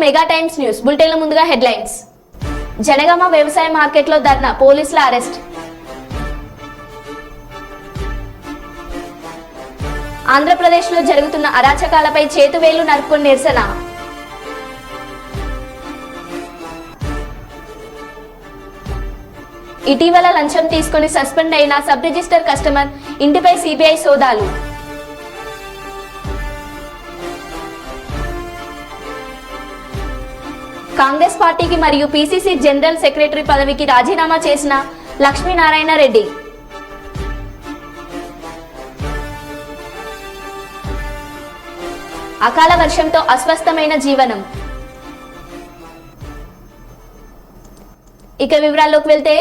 Mega times news బులెటిన్ల ముందుగా headlines. Janagama వ్యవసాయ మార్కెట్లో ధర్నా, పోలీసుల అరెస్ట్. ఆంధ్రప్రదేశ్లో జరుగుతున్న అరాచకాలపై చేతువేళ్లు నరుక్కొని నిరసన. ఇటీవల లంచం తీసుకుని సస్పెండ్ అయిన సబ్ రిజిస్టర్ కస్టమర్ ఇంటిపై సిబిఐ సోదాలు. కాంగ్రెస్ పార్టీకి మరియు పిసిసి జనరల్ సెక్రటరీ పదవికి రాజీనామా చేసిన లక్ష్మీనారాయణ రెడ్డి. అకాల వర్షంతో అస్వస్థమైన జీవనం. ఇక వివరాల్లోకి వెళ్తే,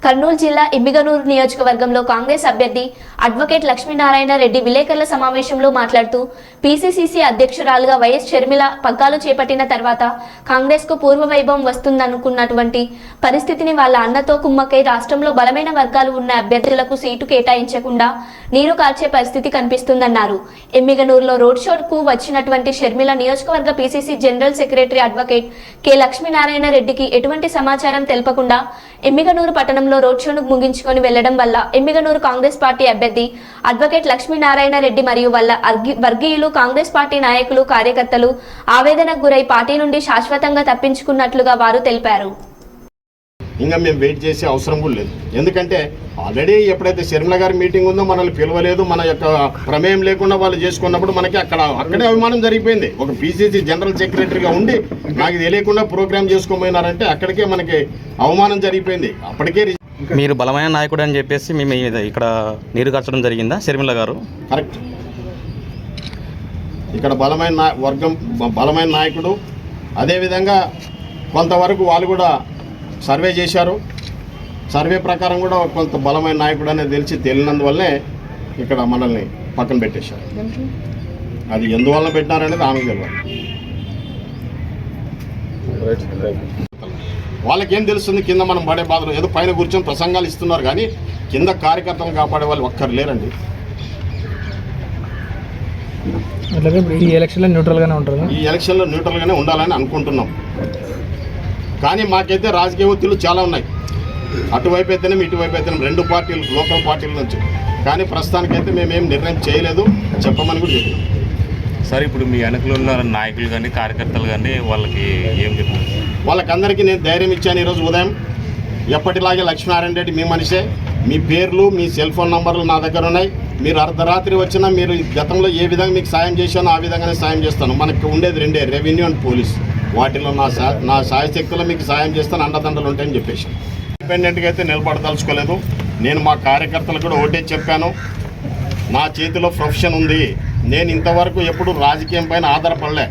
కర్నూలు జిల్లా ఇమ్మిగనూరు నియోజకవర్గంలో కాంగ్రెస్ అభ్యర్థి అడ్వకేట్ లక్ష్మీనారాయణ రెడ్డి విలేకరుల సమావేశంలో మాట్లాడుతూ పిసిసిసి అధ్యక్షురాలుగా వైఎస్ షర్మిల పగ్గాలు చేపట్టిన తర్వాత కాంగ్రెస్ కు పూర్వ వైభవం వస్తుందనుకున్నటువంటి పరిస్థితిని వాళ్ళ అన్నతో కుమ్మకై రాష్ట్రంలో బలమైన వర్గాలు ఉన్న అభ్యర్థులకు సీటు కేటాయించకుండా నీరు కార్చే పరిస్థితి కనిపిస్తుందన్నారు. ఎమ్మిగనూరులో రోడ్ షోకు వచ్చినటువంటి షర్మిల నియోజకవర్గ PCC general secretary advocate K Lakshminarayana రెడ్డికి ఎటువంటి సమాచారం తెలపకుండా ఎమ్మిగనూరు పట్టణంలో రోడ్ షోను ముగించుకొని వెళ్లడం వల్ల ఎమ్మిగనూరు కాంగ్రెస్ పార్టీ అభ్యర్థి అడ్వకేట్ లక్ష్మీనారాయణ రెడ్డి మరియు వాళ్ళ వర్గీయులు కాంగ్రెస్ పార్టీ నాయకులు కార్యకర్తలు ఆవేదనకు గురై పార్టీ నుండి శాశ్వతంగా తప్పించుకున్నట్లుగా వారు తెలిపారు. ఇంకా మేము వెయిట్ చేసే అవసరం కూడా లేదు. ఎందుకంటే ఆల్రెడీ ఎప్పుడైతే షర్మిల గారి మీటింగ్ ఉందో మనల్ని పిలవలేదు, మన యొక్క ప్రమేయం లేకుండా వాళ్ళు చేసుకున్నప్పుడు మనకి అక్కడే అవమానం జరిగిపోయింది. ఒక పిసిసి జనరల్ సెక్రటరీగా ఉండి నాకు తెలియకుండా ప్రోగ్రామ్ చేసుకోబోయినారంటే అక్కడికే మనకి అవమానం జరిగిపోయింది. అప్పటికే మీరు బలమైన నాయకుడు అని చెప్పేసి మేము ఇక్కడ నీరు కార్చడం జరిగిందా షర్మిల గారు? కరెక్ట్. ఇక్కడ బలమైన నాయకుడు. అదేవిధంగా కొంతవరకు వాళ్ళు కూడా సర్వే చేశారు. సర్వే ప్రకారం కూడా కొంత బలమైన నాయకుడు అనేది తెలియనందువల్లే ఇక్కడ మనల్ని పక్కన పెట్టేశారు. అది ఎందువల్ల పెట్టినారనేది ఆమెకు తెలియదు. వాళ్ళకేం తెలుస్తుంది కింద మనం పడే బాధలు? ఏదో పైన కూర్చొని ప్రసంగాలు ఇస్తున్నారు కానీ కింద కార్యకర్తలను కాపాడే వాళ్ళు ఒక్కరు లేరండి. ఈ ఎలక్షన్లో న్యూట్రల్గానే ఉంటారు. ఈ ఎలక్షన్లో న్యూట్రల్గానే ఉండాలని అనుకుంటున్నాం. కానీ మాకైతే రాజకీయ ఒత్తిళ్లు చాలా ఉన్నాయి. అటువైపు అయితేనేమి ఇటువైపు అయితేనేమి రెండు పార్టీలు, లోకల్ పార్టీల నుంచి. కానీ ప్రస్తుతానికైతే మేమేం నిర్ణయం చేయలేదు, చెప్పమని కూడా చెప్పినాం. సార్, ఇప్పుడు మీ వెనకలో ఉన్న నాయకులు కానీ కార్యకర్తలు కానీ వాళ్ళకి ఏం చెప్తారు? వాళ్ళకందరికీ నేను ధైర్యం ఇచ్చాను. ఈరోజు ఉదయం ఎప్పటిలాగే లక్ష్మీనారాయణ రెడ్డి మీ మనిషే, మీ పేర్లు మీ సెల్ ఫోన్ నంబర్లు నా దగ్గర ఉన్నాయి. మీరు అర్ధరాత్రి వచ్చినా మీరు గతంలో ఏ విధంగా మీకు సాయం చేశానో ఆ విధంగానే సాయం చేస్తాను. మనకు ఉండేది రెండే, రెవెన్యూ అండ్ పోలీస్. వాటిలో నా సాయశక్తుల్లో మీకు సాయం చేస్తాను, అండదండలు ఉంటాయని చెప్పేసి. ఇండిపెండెంట్గా అయితే నిలబడదలుచుకోలేదు. నేను మా కార్యకర్తలు కూడా ఒకటే చెప్పాను, నా చేతిలో ప్రొఫెషన్ ఉంది. నేను ఇంతవరకు ఎప్పుడు రాజకీయం పైన ఆధారపడలే.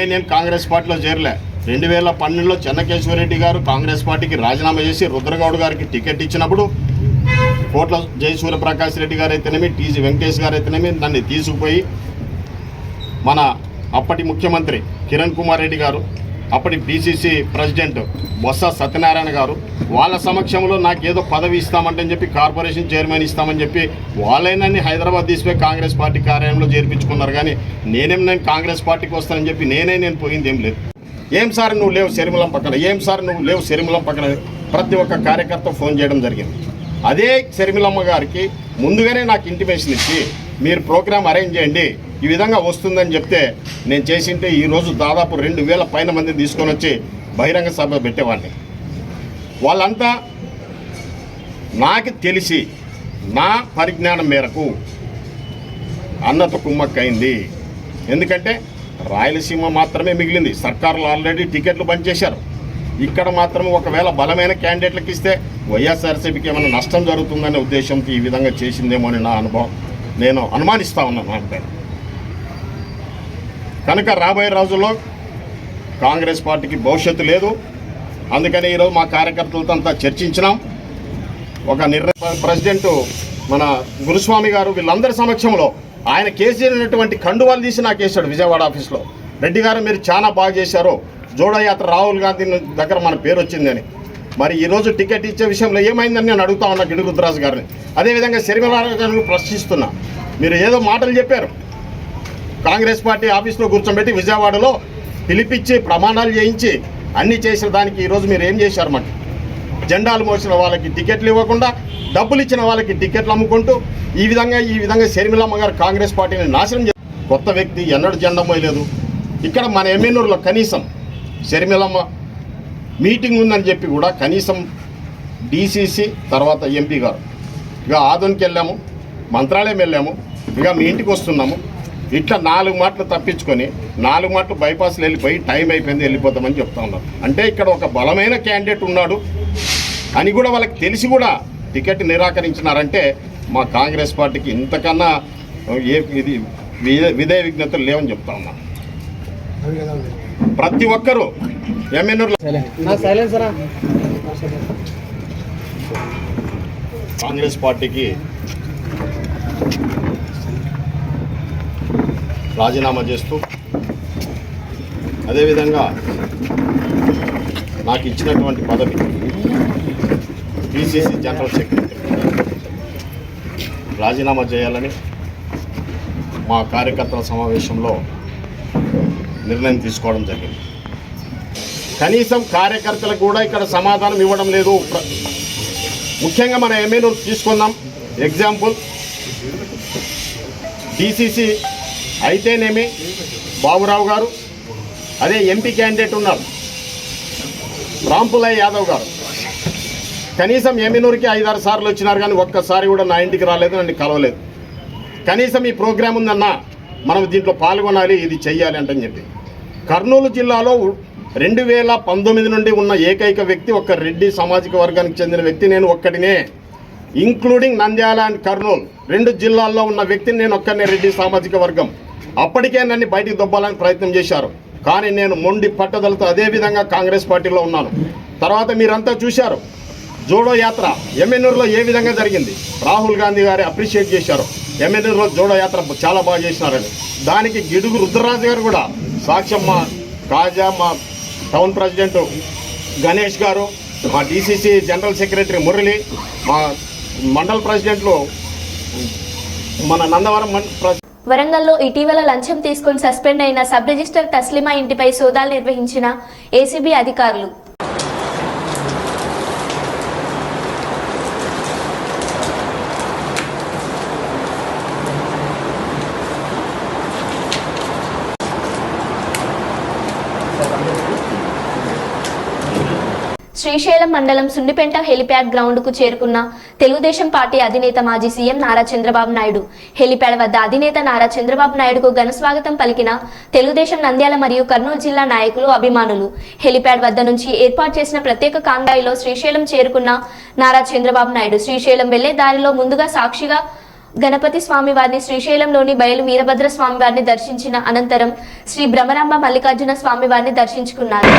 నేను కాంగ్రెస్ పార్టీలో చేరలే. 2012లో చెన్నకేశ్వరరెడ్డి గారు కాంగ్రెస్ పార్టీకి రాజీనామా చేసి రుద్రగౌడ్ గారికి టికెట్ ఇచ్చినప్పుడు కోట్ల జయసూర్యప్రకాష్ రెడ్డి గారు అయితేనేమి, టీజీ వెంకటేష్ గారు అయితేనేమి నన్ను తీసుకుపోయి మన అప్పటి ముఖ్యమంత్రి కిరణ్ కుమార్ రెడ్డి గారు, అప్పటి పిసిసి ప్రెసిడెంట్ బొత్స సత్యనారాయణ గారు వాళ్ళ సమక్షంలో నాకు ఏదో పదవి ఇస్తామంటని చెప్పి, కార్పొరేషన్ చైర్మన్ ఇస్తామని చెప్పి వాళ్ళైనా హైదరాబాద్ తీసిపోయి కాంగ్రెస్ పార్టీ కార్యాలయంలో చేర్పించుకున్నారు. కానీ నేను కాంగ్రెస్ పార్టీకి వస్తానని చెప్పి నేను పోయింది ఏం లేదు. ఏం సార్ నువ్వు లేవు శర్మిలం పక్కన, ఏం సార్ నువ్వు లేవు శర్మిలం పక్కన ప్రతి ఒక్క కార్యకర్త ఫోన్ చేయడం జరిగింది. అదే శర్మిలమ్మ గారికి ముందుగానే నాకు ఇంటిమేషన్ ఇచ్చి మీరు ప్రోగ్రామ్ అరేంజ్ చేయండి, ఈ విధంగా వస్తుందని చెప్తే నేను చేసింటే ఈరోజు దాదాపు 2000 పైన మందిని తీసుకొని వచ్చి బహిరంగ సభ పెట్టేవాడిని. వాళ్ళంతా నాకు తెలిసి నా పరిజ్ఞానం మేరకు అన్నతో కుమ్మక్కైంది. ఎందుకంటే రాయలసీమ మాత్రమే మిగిలింది. సర్కారులు ఆల్రెడీ టికెట్లు బంద్ చేశారు. ఇక్కడ మాత్రం ఒకవేళ బలమైన క్యాండిడేట్లకు ఇస్తే వైఎస్ఆర్సీపీకి ఏమైనా నష్టం జరుగుతుందనే ఉద్దేశంతో ఈ విధంగా చేసిందేమో అని నా అనుభవం. నేను అనుమానిస్తూ ఉన్నాను అంటే. కనుక రాబోయే రోజుల్లో కాంగ్రెస్ పార్టీకి భవిష్యత్తు లేదు. అందుకని ఈరోజు మా కార్యకర్తలతో అంతా చర్చించినాం. ఒక నిర్ణయం ప్రెసిడెంట్ మన గురుస్వామి గారు వీళ్ళందరి సమక్షంలో ఆయన కేసీనటువంటి కండువాలు తీసి నాకు వేశాడు విజయవాడ ఆఫీస్లో. రెడ్డి గారు మీరు చాలా బాగా చేశారు, జోడయాత్ర రాహుల్ గాంధీ దగ్గర మన పేరు వచ్చిందని. మరి ఈరోజు టికెట్ ఇచ్చే విషయంలో ఏమైందని నేను అడుగుతా ఉన్నా గిడి రుద్రరాజు గారిని. అదేవిధంగా షర్మిల గారిని ప్రశ్నిస్తున్నా. మీరు ఏదో మాటలు చెప్పారు, కాంగ్రెస్ పార్టీ ఆఫీస్లో కూర్చోబెట్టి విజయవాడలో పిలిపించి ప్రమాణాలు చేయించి అన్నీ చేసిన దానికి ఈరోజు మీరు ఏం చేశారు మాట? జెండాలు మోసిన వాళ్ళకి టికెట్లు ఇవ్వకుండా డబ్బులు ఇచ్చిన వాళ్ళకి టికెట్లు అమ్ముకుంటూ ఈ విధంగా షర్మిలమ్మ గారు కాంగ్రెస్ పార్టీని నాశనం చేశారు. కొత్త వ్యక్తి ఎన్నడూ జెండా మోయలేదు. ఇక్కడ మన ఎమ్మెల్యేలో కనీసం షర్మిలమ్మ మీటింగ్ ఉందని చెప్పి కూడా కనీసం డీసీసీ తర్వాత ఎంపీ గారు ఇక ఆదోనికి వెళ్ళాము, మంత్రాలయం వెళ్ళాము, ఇక మీ ఇంటికి వస్తున్నాము, ఇట్లా 4 మాటలు తప్పించుకొని 4 మాటలు బైపాస్లు వెళ్ళిపోయి టైం అయిపోయింది వెళ్ళిపోతామని చెప్తా ఉన్నారు. అంటే ఇక్కడ ఒక బలమైన క్యాండిడేట్ ఉన్నాడు అని కూడా వాళ్ళకి తెలిసి కూడా టికెట్ నిరాకరించినారంటే మా కాంగ్రెస్ పార్టీకి ఇంతకన్నా ఇది విధేయ విజ్ఞతలు లేవని చెప్తా ఉన్నాం. ప్రతి ఒక్కరూ ఎమ్మెల్యేలు కాంగ్రెస్ పార్టీకి రాజీనామా చేస్తూ అదేవిధంగా నాకు ఇచ్చినటువంటి పదవి పిసిసి జనరల్ సెక్రటరీ రాజీనామా చేయాలని మా కార్యకర్తల సమావేశంలో నిర్ణయం తీసుకోవడం జరిగింది. కనీసం కార్యకర్తలకు కూడా ఇక్కడ సమాధానం ఇవ్వడం లేదు. ముఖ్యంగా మన ఎమ్మెల్యేలు తీసుకుందాం. ఎగ్జాంపుల్ డిసిసి అయితేనేమి బాబురావు గారు, అదే ఎంపీ క్యాండిడేట్ ఉన్నారు రాంపులయ్య యాదవ్ గారు, కనీసం ఎమ్మెనూరుకి 5-6 సార్లు వచ్చినారు కానీ ఒక్కసారి కూడా నా ఇంటికి రాలేదు, నన్ను కలవలేదు. కనీసం ఈ ప్రోగ్రాం ఉందన్నా మనం దీంట్లో పాల్గొనాలి, ఇది చెయ్యాలి అంటని చెప్పి. కర్నూలు జిల్లాలో 2019 నుండి ఉన్న ఏకైక వ్యక్తి ఒక రెడ్డి సామాజిక వర్గానికి చెందిన వ్యక్తి నేను ఒక్కడినే, ఇంక్లూడింగ్ నంద్యాల అండ్ కర్నూలు 2 జిల్లాల్లో ఉన్న వ్యక్తిని నేను ఒక్కనే, రెడ్డి సామాజిక వర్గం. అప్పటికే నన్ను బయటికి దొబ్బాలని ప్రయత్నం చేశారు, కానీ నేను మొండి పట్టుదలతో అదే విధంగా కాంగ్రెస్ పార్టీలో ఉన్నాను. తర్వాత మీరంతా చూశారు జోడో యాత్ర ఎమ్మెనూరులో ఏ విధంగా జరిగింది. రాహుల్ గాంధీ గారు అప్రిషియేట్ చేశారు ఎమ్మెనూరులో జోడో యాత్ర చాలా బాగా చేసినారని. దానికి గిడుగు రుద్రరాజు గారు కూడా సాక్ష్యం. మా కాజా, మా టౌన్ ప్రెసిడెంట్ గణేష్ గారు, మా డిసిసి జనరల్ సెక్రటరీ మురళి, మా మండల ప్రెసిడెంట్లు మన నందవరం వరంగల్లో ఇటీవల లంచం తీసుకుని సస్పెండ్ అయిన సబ్ రిజిస్టర్ తస్లిమా ఇంటిపై సోదాలు నిర్వహించిన ఏసీబీ అధికారులు. శ్రీశైలం మండలం సుండిపెంట హెలిప్యాడ్ గ్రౌండ్కు చేరుకున్న తెలుగుదేశం పార్టీ అధినేత మాజీ సీఎం నారా చంద్రబాబు నాయుడు. హెలిప్యాడ్ వద్ద అధినేత నారా చంద్రబాబు నాయుడుకు ఘన స్వాగతం పలికిన తెలుగుదేశం నంద్యాల మరియు కర్నూలు జిల్లా నాయకులు, అభిమానులు. హెలిప్యాడ్ వద్ద నుంచి ఏర్పాటు చేసిన ప్రత్యేక కాన్వాయ్లో శ్రీశైలం చేరుకున్న నారా చంద్రబాబు నాయుడు శ్రీశైలం వెళ్లే దారిలో ముందుగా సాక్షిగా గణపతి స్వామివారిని, శ్రీశైలంలోని బయలు వీరభద్ర స్వామివారిని దర్శించిన అనంతరం శ్రీ బ్రహ్మరాంబ మల్లికార్జున స్వామివారిని దర్శించుకున్నారు.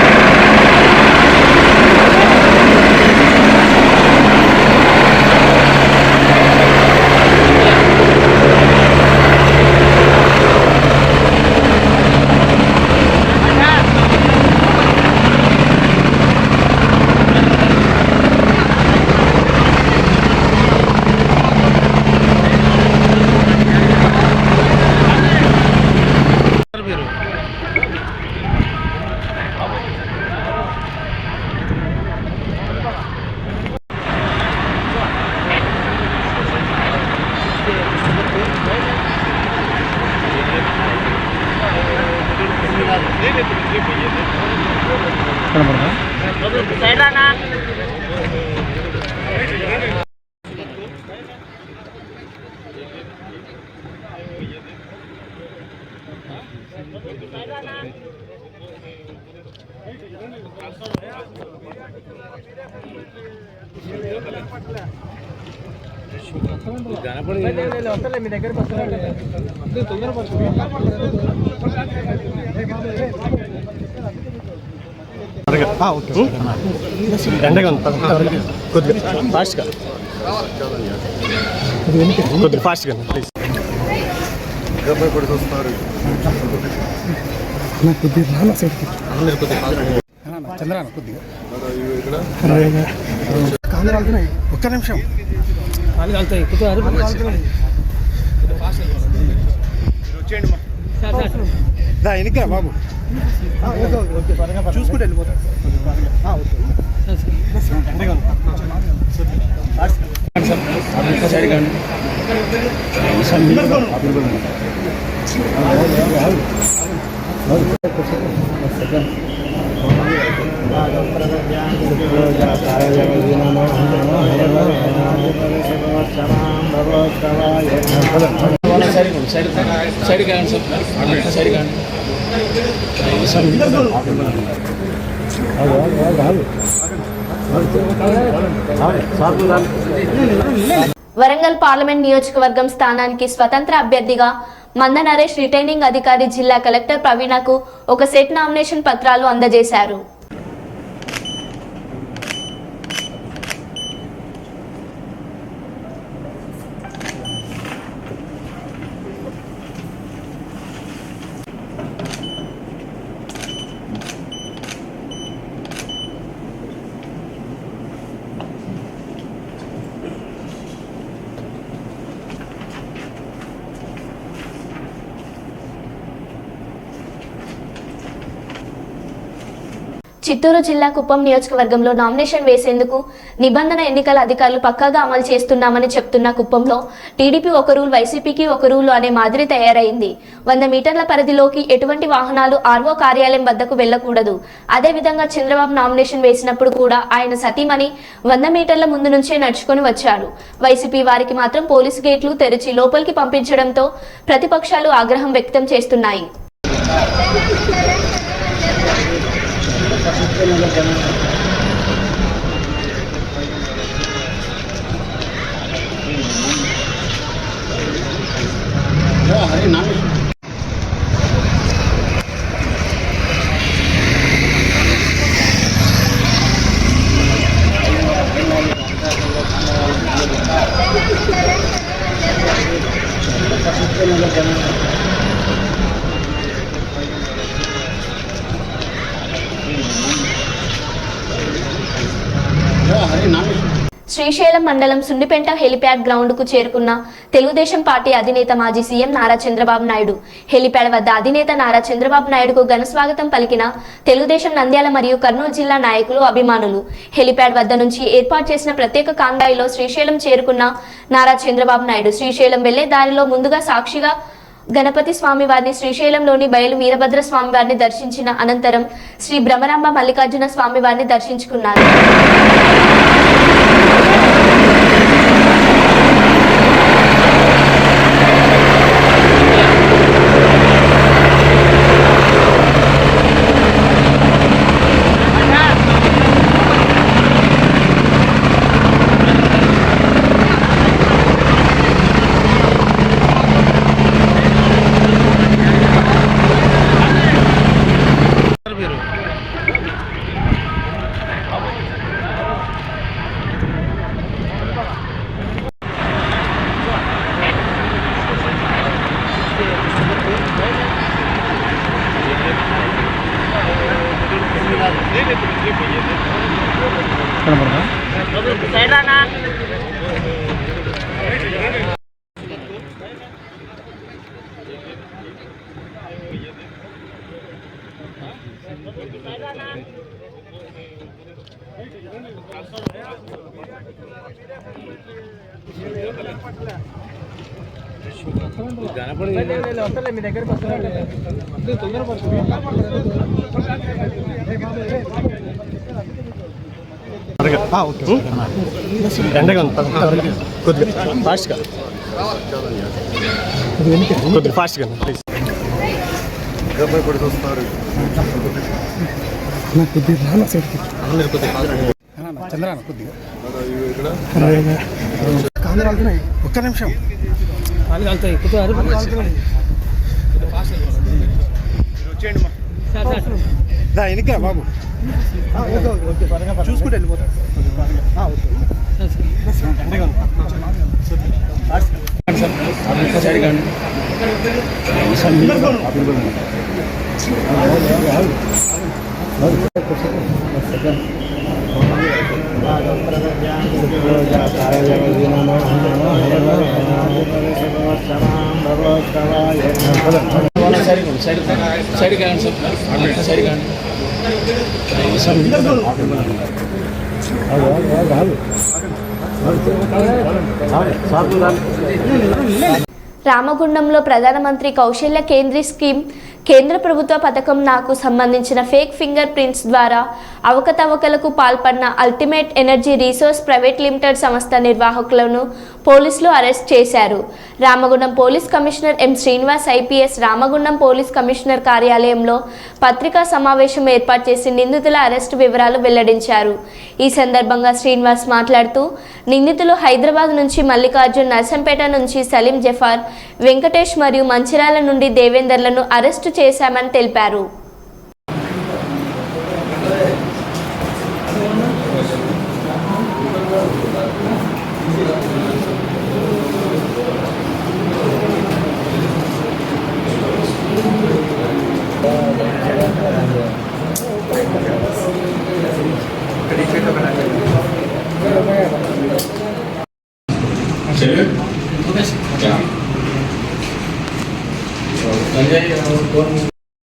మీ దగ్గరికి ఫాస్ట్గా ప్లీజ్. చంద్రాన కొద్దిగా ఒక్క నిమిషం ఎనికిరా బాబు. చూసుకుంటే వెళ్ళిపోతాం. వరంగల్ పార్లమెంట్ నియోజకవర్గం స్థానానికి స్వతంత్ర అభ్యర్థిగా మంద నరేష్ రిటైనింగ్ అధికారి జిల్లా కలెక్టర్ ప్రవీణకు ఒక సెట్ నామినేషన్ పత్రాలు అందజేశారు. చిత్తూరు జిల్లా కుప్పం నియోజకవర్గంలో నామినేషన్ వేసేందుకు నిబంధన ఎన్నికల అధికారులు పక్కాగా అమలు చేస్తున్నామని చెప్తున్న కుప్పంలో టీడీపీ ఒక రూల్, వైసీపీకి ఒక రూల్ అనే మాదిరి తయారైంది. 100 మీటర్ల పరిధిలోకి ఎటువంటి వాహనాలు ఆర్ఓ కార్యాలయం వద్దకు వెళ్లకూడదు. అదేవిధంగా చంద్రబాబు నామినేషన్ వేసినప్పుడు కూడా ఆయన సతీమణి 100 మీటర్ల ముందు నుంచే నడుచుకొని వచ్చారు. వైసీపీ వారికి మాత్రం పోలీసు గేట్లు తెరిచి లోపలికి పంపించడంతో ప్రతిపక్షాలు ఆగ్రహం వ్యక్తం చేస్తున్నాయి. శ్రీశైలం మండలం సున్నిపెంట హెలిప్యాడ్ గ్రౌండ్ కు చేరుకున్న తెలుగుదేశం పార్టీ అధినేత మాజీ సీఎం నారా చంద్రబాబు నాయుడు. హెలిప్యాడ్ వద్ద అధినేత నారా చంద్రబాబు నాయుడుకు ఘన స్వాగతం పలికిన తెలుగుదేశం నంద్యాల మరియు కర్నూలు జిల్లా నాయకులు, అభిమానులు. హెలిప్యాడ్ వద్ద నుంచి ఏర్పాటు చేసిన ప్రత్యేక కాన్వాయ్లో శ్రీశైలం చేరుకున్న నారా చంద్రబాబు నాయుడు శ్రీశైలం వెళ్లే దారిలో ముందుగా సాక్షిగా గణపతి స్వామి వారిని, శ్రీశైలంలోని బయలు వీరభద్ర స్వామి వారిని దర్శించిన అనంతరం శ్రీ భ్రమరాంబ మల్లికార్జున స్వామి వారిని దర్శించుకున్నారు. మీ దగ్గరికి వస్తారు ఎండగా కొద్దిగా ఫాస్ట్గా కొద్దిగా ఫాస్ట్గా ప్లీజ్. చంద్రాన కొద్దిగా కాందరాలు వెళ్తున్నాయి. ఒక్క నిమిషం కాలు కాలుతాయి. ఎనికా బాబు చూసుకుంటే వెళ్ళిపోతాం. సైడ్ కానీ సైడ్ కానీ రామగుండంలో ప్రధానమంత్రి కౌశల్య కేంద్రీ స్కీమ్ కేంద్ర ప్రభుత్వ పథకం నాకు సంబంధించిన ఫేక్ ఫింగర్ ప్రింట్స్ ద్వారా అవకతవకలకు పాల్పడిన ultimate energy resource private limited సంస్థ నిర్వాహకులను పోలీసులు అరెస్ట్ చేశారు. Ramagundam police commissioner M Srinivas IPS Ramagundam police commissioner కార్యాలయంలో పత్రికా సమావేశం ఏర్పాటు చేసి నిందితుల అరెస్టు వివరాలు వెల్లడించారు. ఈ సందర్భంగా శ్రీనివాస్ మాట్లాడుతూ నిందితులు హైదరాబాద్ నుంచి మల్లికార్జున్, నర్సంపేట నుంచి సలీం జఫార్, వెంకటేష్ మరియు మంచిర్యాల నుండి దేవేందర్లను అరెస్టు చేశామని తెలిపారు.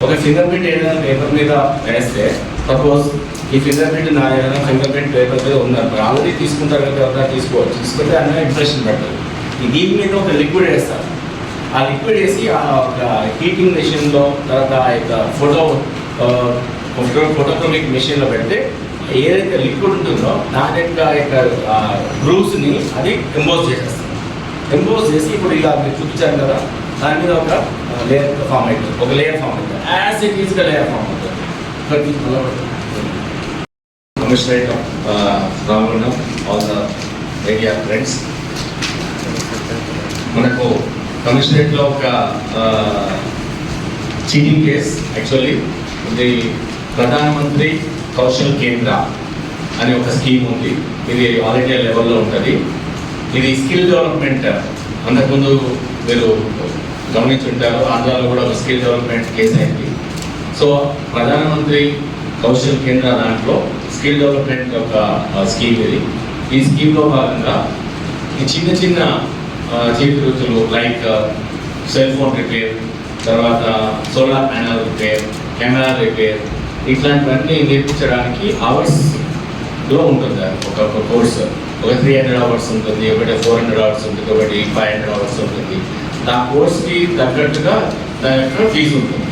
ఒక ఫింగర్ ప్రింట్ ఏదైనా పేపర్ మీద వేస్తే సపోజ్ ఈ ఫింగర్ ప్రింట్ నా ఏదైనా ఫింగర్ ప్రింట్ పేపర్ మీద ఉందనుకో, ఆల్రెడీ తీసుకుంటారు కదా, తీసుకోవచ్చు. తీసుకుంటే అన్న ఇంప్రెషన్ పెడతారు. దీని మీద ఒక లిక్విడ్ వేస్తారు. ఆ లిక్విడ్ వేసి ఒక హీటింగ్ మెషిన్లో తర్వాత ఫోటోగ్రఫిక్ మెషిన్లో పెడితే ఏదైతే లిక్విడ్ ఉంటుందో దాని యొక్క గ్రూవ్స్ని అది ఎంబోజ్ చేసేస్తుంది. ఎంబోజ్ చేసి ఇప్పుడు ఇలా మీరు చూపించారు కదా, దాని మీద ఒక లేయర్ ఫామ్ అవుతుంది, ఒక లేయర్ ఫామ్ అవుతుంది, యాజ్ ఇట్ ఈస్గా లేయర్ ఫామ్ అవుతుంది. Commissionerate of Ramagundam, all the media friends, మనకు కమిషనరేట్లో ఒక చీటింగ్ కేస్, యాక్చువల్లీ ఇది ప్రధానమంత్రి కౌశల్ కేంద్ర అనే ఒక స్కీమ్ ఉంది. ఇది ఆల్ ఇండియా లెవెల్లో ఉంటుంది. ఇది స్కిల్ డెవలప్మెంట్, అంతకుముందు మీరు గమనించుంటారు, ఆంధ్రాలో కూడా ఒక స్కిల్ డెవలప్మెంట్ కేసు అయింది. సో ప్రధానమంత్రి కౌశల్ కేంద్ర దాంట్లో స్కిల్ డెవలప్మెంట్ ఒక స్కీమ్ ఇది. ఈ స్కీమ్లో భాగంగా ఈ చిన్న చిన్న చేతి వృత్తులు లైక్ సెల్ ఫోన్ రిపేర్, తర్వాత solar panel repair, camera repair, ఇట్లాంటివన్నీ నేర్పించడానికి అవర్స్లో ఉంటుంది. ఒక కోర్స్ ఒక 300 అవర్స్ ఉంటుంది, ఒకటి 400 అవర్స్ ఉంటుంది, ఒకటి 500 అవర్స్ ఉంటుంది. ఆ కోర్స్కి తగ్గట్టుగా దాని యొక్క ఫీజు ఉంటుంది.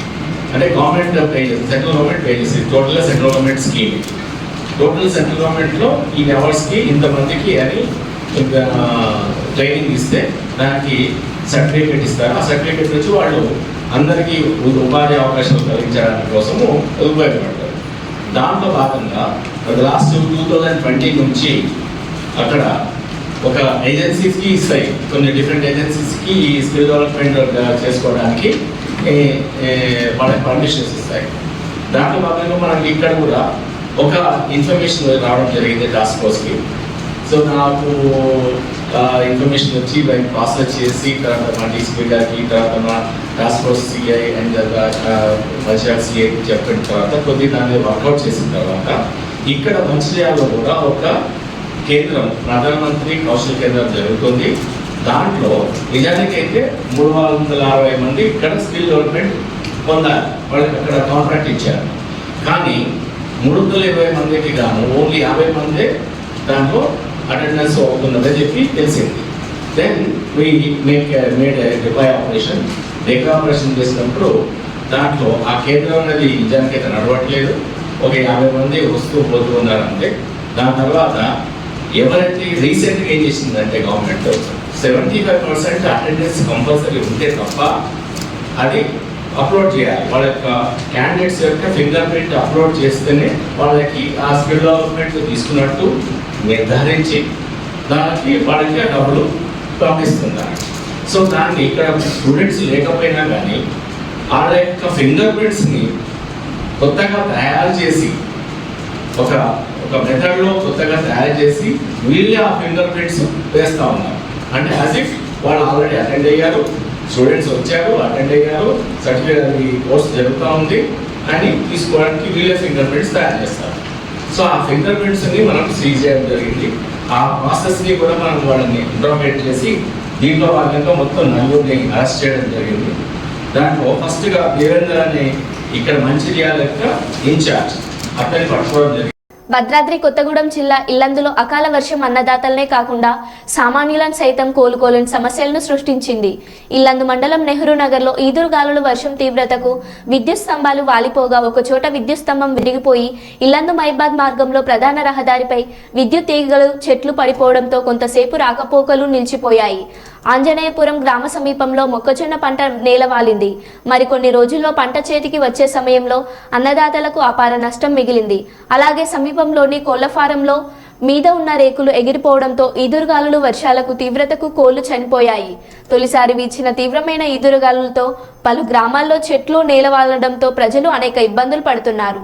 అంటే government pages, central government pages, టోటల్గా central government scheme. Total central గవర్నమెంట్లో ఈ అవర్స్కి ఇంతమందికి అని ట్రైనింగ్ ఇస్తే దానికి సర్టిఫికేట్ ఇస్తారు. ఆ సర్టిఫికేట్ నుంచి వాళ్ళు అందరికీ ఉపాధి అవకాశాలు కలిగించడానికి కోసము ఉపయోగపడతారు. దాంట్లో భాగంగా లాస్ట్ 2020 నుంచి అక్కడ ఒక ఏజెన్సీస్కి ఇస్తాయి, కొన్ని డిఫరెంట్ ఏజెన్సీస్కి ఈ స్కిల్ డెవలప్మెంట్ చేసుకోవడానికి వాళ్ళకి పర్మిషన్స్ ఇస్తాయి. దాంట్లో భాగంగా మనకి ఇక్కడ కూడా ఒక ఇన్ఫర్మేషన్ రావడం జరిగింది టాస్క్ ఫోర్స్కి. సో నాకు ఇన్ఫర్మేషన్ వచ్చి దాన్ని ప్రాసెస్ చేసి తర్వాత మా డీసీపీ గారికి, తర్వాత మా task force CI and Mancherial CI చెప్పిన తర్వాత కొద్దిగా దాన్ని వర్కౌట్ చేసిన తర్వాత ఇక్కడ మంచిర్యాలలో కూడా ఒక కేంద్రం, ప్రధానమంత్రి కౌశల్ కేంద్రం జరుగుతుంది. దాంట్లో నిజానికైతే 360 మంది ఇక్కడ స్కిల్ డెవలప్మెంట్ పొందారు, వాళ్ళకి అక్కడ కాంట్రాక్ట్ ఇచ్చారు. కానీ 320 మందికి గాను ఓన్లీ 50 మందే దాంట్లో అటెండెన్స్ అవుతున్నదని చెప్పి తెలిసింది. Then we made deploy operation. డెకా ఆపరేషన్ చేసినప్పుడు దాంట్లో ఆ కేంద్రం అనేది నిజానికి అయితే నడవట్లేదు, ఒక 50 మంది వస్తూ పోతూ ఉన్నారంటే. దాని తర్వాత ఎవరైతే రీసెంట్గా ఏం చేసిందంటే గవర్నమెంట్ 75% అటెండెన్స్ కంపల్సరీ ఉంటే తప్ప అది అప్లోడ్ చేయాలి. వాళ్ళ యొక్క క్యాండిడేట్స్ యొక్క ఫింగర్ ప్రింట్ అప్లోడ్ చేస్తేనే వాళ్ళకి ఆ స్కిల్ డెవలప్మెంట్ తీసుకున్నట్టు నిర్ధారించి దానికి వాళ్ళకి డబ్బులు పంపిస్తున్నారు. సో దాన్ని ఇక్కడ స్టూడెంట్స్ లేకపోయినా కానీ వాళ్ళ యొక్క ఫింగర్ ప్రింట్స్ని కొత్తగా తయారు చేసి ఒక మెథడ్లో కొత్తగా తయారు చేసి వీళ్ళే ఆ ఫింగర్ ప్రింట్స్ వేస్తూ ఉన్నారు. అంటే యాజ్ ఇఫ్ వాళ్ళు ఆల్రెడీ అటెండ్ అయ్యారు, స్టూడెంట్స్ వచ్చారు, అటెండ్ అయ్యారు, సర్టిఫికేట్ అది కోర్స్ జరుగుతూ ఉంది అని తీసుకోవడానికి వీళ్ళే ఫింగర్ ప్రింట్స్ తయారు చేస్తారు. సో ఆ ఫింగర్ ప్రింట్స్ని మనం సీజ్ చేయడం జరిగింది. ఆ ప్రాసెస్ని కూడా మనం వాళ్ళని ఇంట్రోగేట్ చేసి దీంట్లో భాగంగా మొత్తం 4 అరెస్ట్ చేయడం జరిగింది. దాంట్లో ఫస్ట్గా దేవేంద్ర అని ఇక్కడ మంచిర్యాల యొక్క ఇన్ఛార్జ్ అతన్ని పట్టుకోవడం జరిగింది. భద్రాద్రి కొత్తగూడెం జిల్లా ఇల్లందులో అకాల వర్షం అన్నదాతలనే కాకుండా సామాన్యులను సైతం కోలుకోలేని సమస్యలను సృష్టించింది. ఇల్లందు మండలం నెహ్రూ నగర్లో ఈదురుగాలుల వర్షం తీవ్రతకు విద్యుత్ స్తంభాలు వాలిపోగా ఒకచోట విద్యుత్ స్తంభం విరిగిపోయి ఇల్లందు మైబాద్ మార్గంలో ప్రధాన రహదారిపై విద్యుత్ తీగలు చెట్లు పడిపోవడంతో కొంతసేపు రాకపోకలు నిలిచిపోయాయి. ఆంజనేయపురం గ్రామ సమీపంలో మొక్కజొన్న పంట నేలవాలింది. మరికొన్ని రోజుల్లో పంట చేతికి వచ్చే సమయంలో అన్నదాతలకు అపార నష్టం మిగిలింది. అలాగే సమీపంలోని కోళ్ల ఫారంలో మీద ఉన్న రేకులు ఎగిరిపోవడంతో ఈదురుగాలులు వర్షాలకు తీవ్రతకు కోళ్లు చనిపోయాయి. తొలిసారి వీచిన తీవ్రమైన ఈదురుగాలులతో పలు గ్రామాల్లో చెట్లు నేలవాలడంతో ప్రజలు అనేక ఇబ్బందులు పడుతున్నారు.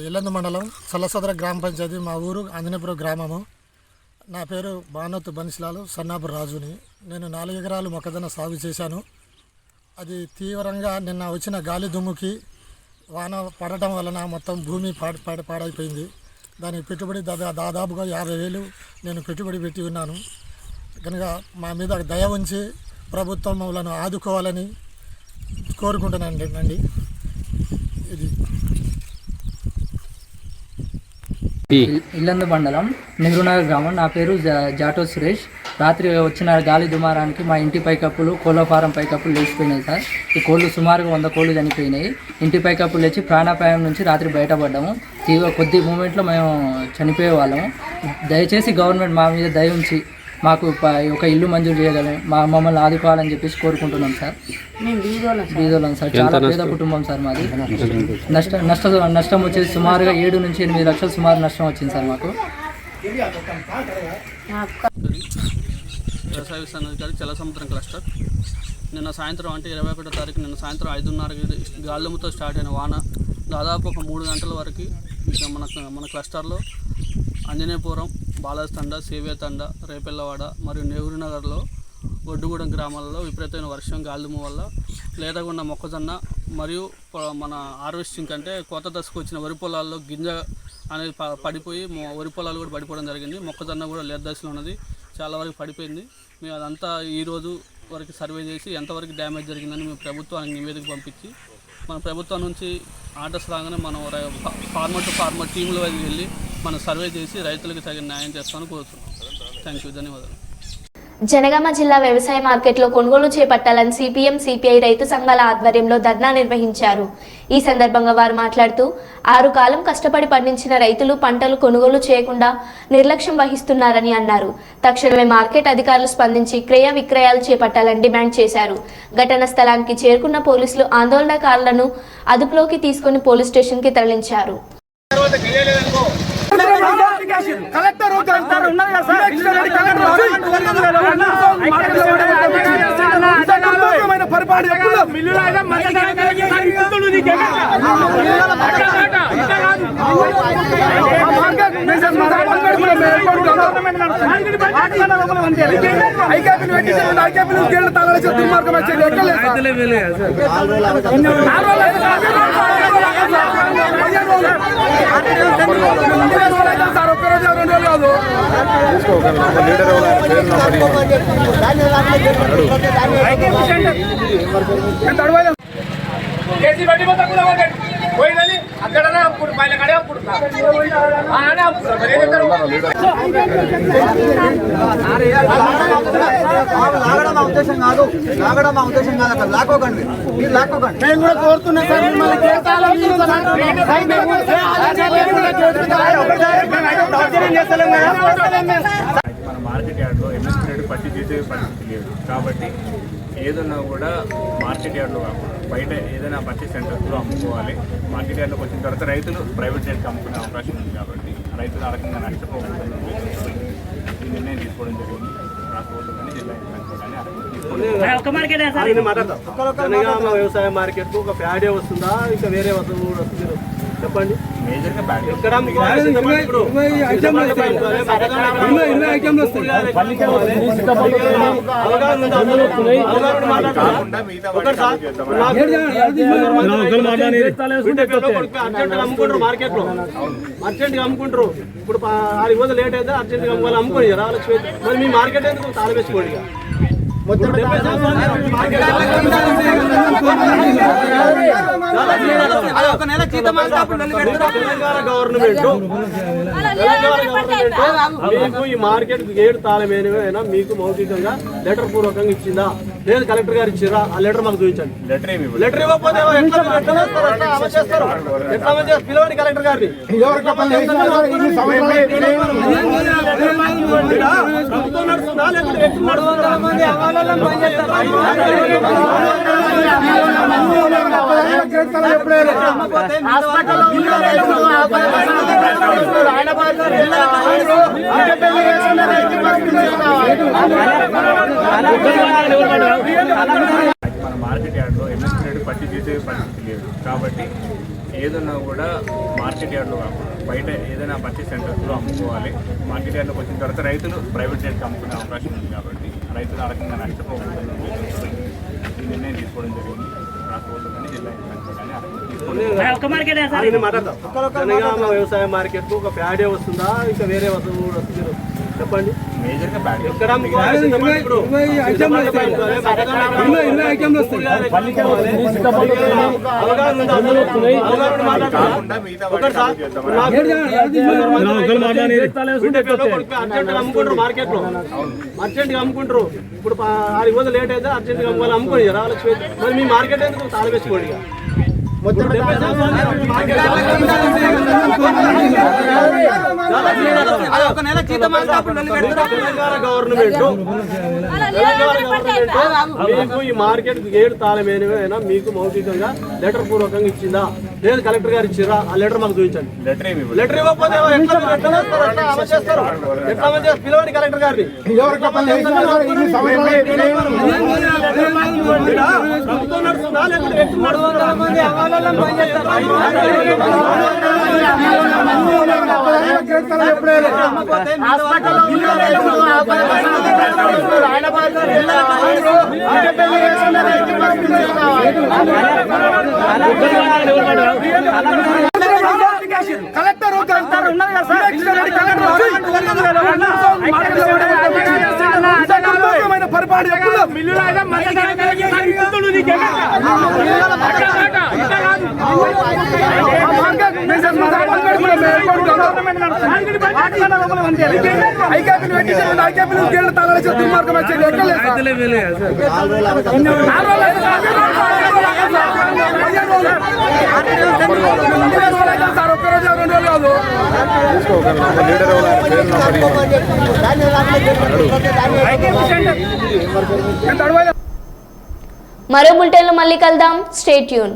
ఇల్లందు మండలం సల్లసదర గ్రామ పంచాయతీ, మా ఊరు ఆంజనేయపురం గ్రామము. నా పేరు బానోతు బన్సిలాలు సన్నాపు రాజుని. నేను 4 ఎకరాలు మొక్కజొన్న సాగు చేశాను. అది తీవ్రంగా నిన్న వచ్చిన గాలి దుమ్ముకి వాన పడటం వలన మొత్తం భూమి పాడైపోయింది. దానికి పెట్టుబడి దాదాపుగా 50,000 నేను పెట్టుబడి పెట్టి ఉన్నాను. కనుక మా మీద దయ ఉంచి ప్రభుత్వం మమ్మల్ని ఆదుకోవాలని కోరుకుంటున్నానండి. ఇది ఇల్లందు మండలం నెహ్రూనగర్ గ్రామం. నా పేరు జాటో సురేష్. రాత్రి వచ్చిన గాలి దుమారానికి మా ఇంటి పైకప్పులు, కోళ్ళ ఫారం పైకప్పులు లేచిపోయినాయి సార్. ఈ కోళ్ళు సుమారుగా 100 కోళ్ళు చనిపోయినాయి. ఇంటి పైకప్పులు లేచి ప్రాణాపాయం నుంచి రాత్రి బయటపడ్డాము. కొద్ది మూమెంట్లో మేము చనిపోయే వాళ్ళము. దయచేసి గవర్నమెంట్ మా మీద దయ ఉంచి మాకు ఒక ఇల్లు మంజూరు చేయగలం, మమ్మల్ని ఆదుకోవాలని చెప్పేసి కోరుకుంటున్నాం సార్. బీదోళం సార్, చాలా పేద కుటుంబం సార్ మాది. నష్టం వచ్చేసి సుమారుగా 7 నుంచి 8 లక్షలు సుమారు నష్టం వచ్చింది సార్ మాకు. వ్యవసాయ విస్తరణాధికారి చలసముద్రం క్లస్టర్. నిన్న సాయంత్రం అంటే 21వ తారీఖు నిన్న సాయంత్రం 5:30 గాలిదుమ్ముతో స్టార్ట్ అయిన వాన దాదాపు ఒక 3 గంటల వరకు మన క్లస్టర్లో ఆంజనేయపురం, బాలాజతండ, సేవేతండ, రేపెల్లవాడ మరియు నెహ్రూ నగర్లో ఒడ్డుగూడెం గ్రామాలలో విపరీతమైన వర్షం గాలిదుమ్ము వల్ల లేతగున్న మొక్కజొన్న మరియు మన హార్వెస్టింగ్ కంటే కొత్త దశకు వచ్చిన వరి పొలాల్లో గింజ అనేది పడిపోయి వరి పొలాలు కూడా పడిపోవడం జరిగింది. మొక్కజొన్న కూడా లేత దశలో ఉన్నది, చాలా వరకు పడిపోయింది. మేము అదంతా ఈరోజు వరకు సర్వే చేసి ఎంతవరకు డ్యామేజ్ జరిగిందని మేము ప్రభుత్వానికి నివేదిక పంపించి మన ప్రభుత్వం నుంచి ఆర్డర్స్ రాగానే మనం ఫార్మర్ టు ఫార్మర్ టీంల వైపు వెళ్ళి మనం సర్వే చేసి రైతులకు తగిన న్యాయం చేస్తామని కోరుతున్నాం. థ్యాంక్ యూ, ధన్యవాదాలు. జనగామ జిల్లా వ్యవసాయ మార్కెట్లో కొనుగోలు చేపట్టాలని సిపిఎం, సిపిఐ రైతు సంఘాల ఆధ్వర్యంలో ధర్నా నిర్వహించారు. ఈ సందర్భంగా వారు మాట్లాడుతూ 6 కాలం కష్టపడి పండించిన రైతులు పంటలు కొనుగోలు చేయకుండా నిర్లక్ష్యం వహిస్తున్నారని అన్నారు. తక్షణమే మార్కెట్ అధికారులు స్పందించి క్రయ విక్రయాలు చేపట్టాలని డిమాండ్ చేశారు. ఘటన స్థలానికి చేరుకున్న పోలీసులు ఆందోళనకారులను అదుపులోకి తీసుకుని పోలీస్ స్టేషన్కి తరలించారు. లాగడం మా ఉద్దేశం కాదు అక్కడ లాక్కోకండి మీరు లాక్కోకండి మేము కూడా కోరుతున్నాం సార్ మన మార్కెట్ యార్డ్లో ఎంఎస్పీ పట్టి చేసే పరిస్థితి లేదు కాబట్టి ఏదన్నా కూడా మార్కెట్ యార్డ్లో కాకుండా బయట ఏదైనా పత్తి సెంటర్స్లో అమ్ముకోవాలి. మార్కెట్ యార్డ్లోకి వచ్చిన తర్వాత రైతులు ప్రైవేట్ రేట్కి అమ్ముకునే అవకాశం ఉంది కాబట్టి రైతులు ఆ రకంగా నష్టపోకుండా ఈ నిర్ణయం తీసుకోవడం జరిగింది. రాష్ట్ర కానీ జిల్లా వ్యవసాయ మార్కెట్ ఒక ప్యాడే వస్తుందా ఇంకా వేరే వస్తువు కూడా వస్తుంది చెప్పండి. మేజర్గా ప్యాడ్ ఎక్కడ అమ్ముకుంటారు మార్కెట్ లో అర్జెంట్ గా అమ్ముకుంటారు. ఇప్పుడు 6 రోజులు లేట్ అయితే అర్జెంట్ గా అమ్ముకోవాలి అమ్ముకోండి రాలక్ష్మి. మరి మీ మార్కెట్ ఎందుకు తాళవేసుకోండి. గవర్నమెంట్ మీకు ఈ మార్కెట్ గేట్ తాళమేనా మీకు మౌఖికంగా లెటర్ పూర్వకంగా ఇచ్చిందా లేదు కలెక్టర్ గారు ఇచ్చిరా? ఆ లెటర్ మాకు చూపించండి. లెటర్ ఇవ్వకపోతే ఎట్లా పిలవండి కలెక్టర్ గారిని. ప్రభుత్వం నడుస్తుందా లేకపోతే మన మార్కెట్ యార్డ్లో ఎంఎస్పీ పట్టి చేసే పరిస్థితి లేదు కాబట్టి ఏదన్నా కూడా మార్కెట్ యార్డ్లో కాకుండా బయట ఏదైనా పత్తి సెంటర్స్లో అమ్ముకోవాలి. మార్కెట్ యార్డ్లోకి వచ్చిన తర్వాత రైతులు ప్రైవేట్ రేట్కి అమ్ముకునే అవకాశం ఉంది కాబట్టి రైతులు ఆ రకంగా నష్టపోకుండా ఈ నిర్ణయం తీసుకోవడం జరిగింది. రాష్ట్ర కానీ జిల్లా వ్యవసాయ మార్కెట్ ఒక ప్యాడే వస్తుందా ఇంకా వేరే వస్తువు కూడా వస్తుంది చెప్పండి. మేజర్గా ప్యాడ్ ఎక్కడ అమ్ముకుంటారు మార్కెట్ లో అర్జెంట్ గా అమ్ముకుంటారు. ఇప్పుడు 6 రోజులు లేట్ అయితే అర్జెంట్ గా అమ్ముకోవాలి అమ్ముకోండి రాలక్ష్మి. మరి మీ మార్కెట్ ఎందుకు తాళవేసుకోండి. గవర్నమెంట్ మీకు ఈ మార్కెట్ గేట్ తాళమేనా మీకు మౌఖికంగా లెటర్ పూర్వకంగా ఇచ్చిందా లేదు కలెక్టర్ గారు ఇచ్చిరా? ఆ లెటర్ మాకు చూపించండి. లెటర్ ఇవ్వకపోతే ఎట్లా పిలవండి కలెక్టర్ గారిని. ప్రభుత్వం నడుస్తుందా లేకపోతే కలెక్టర్ మరో బులెటిన్లో మళ్ళీ కలుద్దాం. Stay tune.